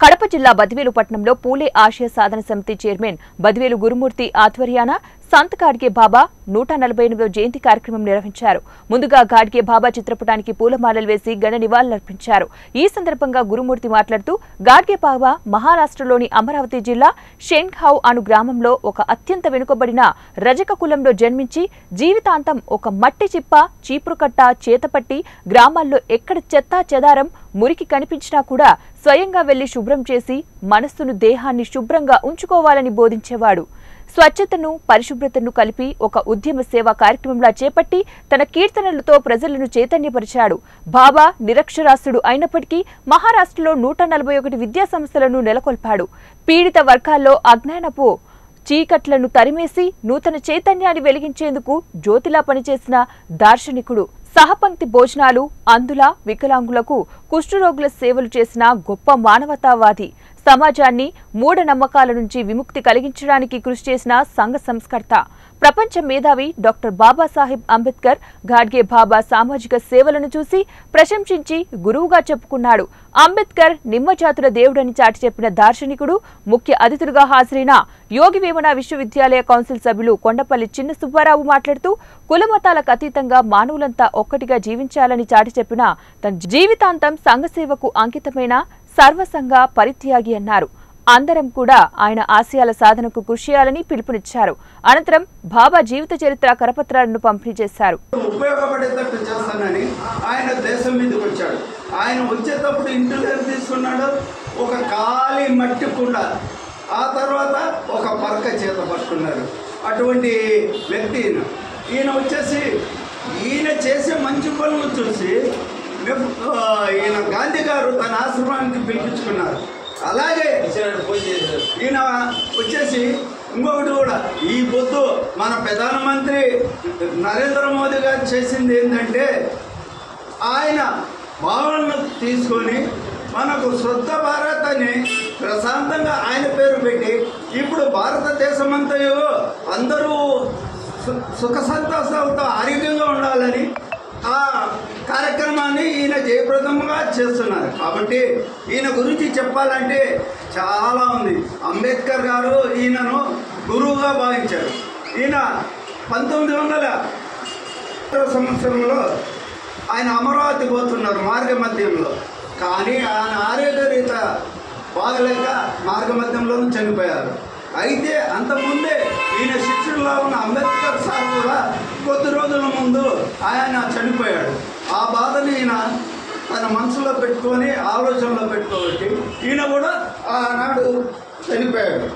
కడప జిల్లా బద్వేలు పట్టణంలో పూలే ఆశయ సాధన సమితి చైర్మన్ బద్వేలు గురుమూర్తి ఆధ్వర్యాన సంత్ గాడ్గే బాబా 148వ జయంతి కార్యక్రమం నిర్వహించారు. ముందుగా గాడ్గే బాబా చిత్రపటానికి పూలమాలలు వేసి ఘన నివాళులర్పించారు. ఈ సందర్భంగా గురుమూర్తి మాట్లాడుతూ గాడ్గే బాబా మహారాష్ట్రలోని అమరావతి జిల్లా షెన్ఘౌ అను గ్రామంలో ఒక అత్యంత వెనుకబడిన రజక కులంలో జన్మించి జీవితాంతం ఒక మట్టి చిప్ప చీపురుకట్ట చేతపట్టి గ్రామాల్లో ఎక్కడ చెత్తా చెదారం మురికి కనిపించినా కూడా స్వయంగా వెళ్లి శుభ్రం చేసి మనస్సును దేహాన్ని శుభ్రంగా ఉంచుకోవాలని బోధించేవాడు. స్వచ్ఛతను పరిశుభ్రతను కలిపి ఒక ఉద్యమ సేవా కార్యక్రమంలా చేపట్టి తన కీర్తనలతో ప్రజలను చైతన్యపరిచాడు. బాబా నిరక్షరాస్యుడు అయినప్పటికీ మహారాష్ట్రలో 141 విద్యా సంస్థలను నెలకొల్పాడు. పీడిత వర్గాల్లో అజ్ఞానపు చీకట్లను తరిమేసి నూతన చైతన్యాన్ని వెలిగించేందుకు జ్యోతిలా పనిచేసిన దార్శనికుడు. సహపంక్తి భోజనాలు, అందుల వికలాంగులకు కుష్ఠరోగుల సేవలు చేసిన గొప్ప మానవతావాది. సమాజాన్ని మూఢనమ్మకాల నుంచి విముక్తి కలిగించడానికి కృషి చేసిన సంఘ సంస్కర్త. ప్రపంచ మేధావి డాక్టర్ బాబాసాహెబ్ అంబేద్కర్ గాడ్గే బాబా సామాజిక సేవలను చూసి ప్రశంసించి గురువుగా చెప్పుకున్నాడు. అంబేద్కర్ నిమ్మజాతుల దేవుడని చాటి చెప్పిన దార్శనికుడు. ముఖ్య అతిథులుగా హాజరైన యోగి వేమన విశ్వవిద్యాలయ కౌన్సిల్ సభ్యులు కొండపల్లి చిన్న సుబ్బారావు మాట్లాడుతూ కులమతాలకు అతీతంగా మానవులంతా ఒక్కటిగా జీవించాలని చాటి చెప్పిన తన జీవితాంతం సంఘసేవకు అంకితమైన సర్వసంగ పరిత్యాగి అన్నారు. అందరం కూడా ఆయన ఆశయాల సాధనకు కృషి చేయాలని పిలుపునిచ్చారు. అనంతరం బాబా జీవిత చరిత్ర కరపత్రాలను పంపిణీ చేశారు. ఉపయోగపడేటట్టు చేస్తానని ఆయన దేశం మీదకి వచ్చాడు. ఆయన వచ్చేటప్పుడు ఇంటిలో తీసుకున్నాడు ఒక ఖాళీ మట్టి కుండ, ఆ తర్వాత ఒక పరక చేత పట్టుకున్నారు. అటువంటి వ్యక్తి ఈయన వచ్చేసి ఈయన చేసే మంచి పనులు చూసి ఈయన గాంధీ గారు తన ఆశ్రమానికి పిలిపించుకున్నారు. అలాగే ఈయన వచ్చేసి ఇంకొకటి కూడా ఈ పొద్దు మన ప్రధానమంత్రి నరేంద్ర మోదీ గారు చేసింది ఏంటంటే ఆయన భావనను తీసుకొని మనకు స్వచ్ఛ భారత్ అని ప్రశాంతంగా ఆయన పేరు పెట్టి ఇప్పుడు భారతదేశం అంతయు అందరూ సుఖ సంతోషాలతో ఆరోగ్యంగా ఉండాలని ఆ కార్యక్రమాన్ని ఈయన జయప్రదంగా చేస్తున్నారు. కాబట్టి ఈయన గురించి చెప్పాలంటే చాలా ఉంది. అంబేద్కర్ గారు ఈయనను గురువుగా భావించారు. ఈయన 1900 సంవత్సరంలో ఆయన అమరావతి పోతున్నారు మార్గ మధ్యంలో. కానీ ఆయన ఆరోగ్యరీత బాగలేక మార్గ మధ్యంలోనూ చనిపోయారు. అయితే అంతకుముందే ఈయన శిష్యుల్లో ఉన్న అంబేద్కర్ సార్ కూడా కొద్ది రోజుల ముందు ఆయన చనిపోయాడు. ఆ బాధని ఈయన తన మనసులో పెట్టుకొని ఆలోచనలో పెట్టుకోబట్టి ఈయన కూడా ఆనాడు చనిపోయాడు.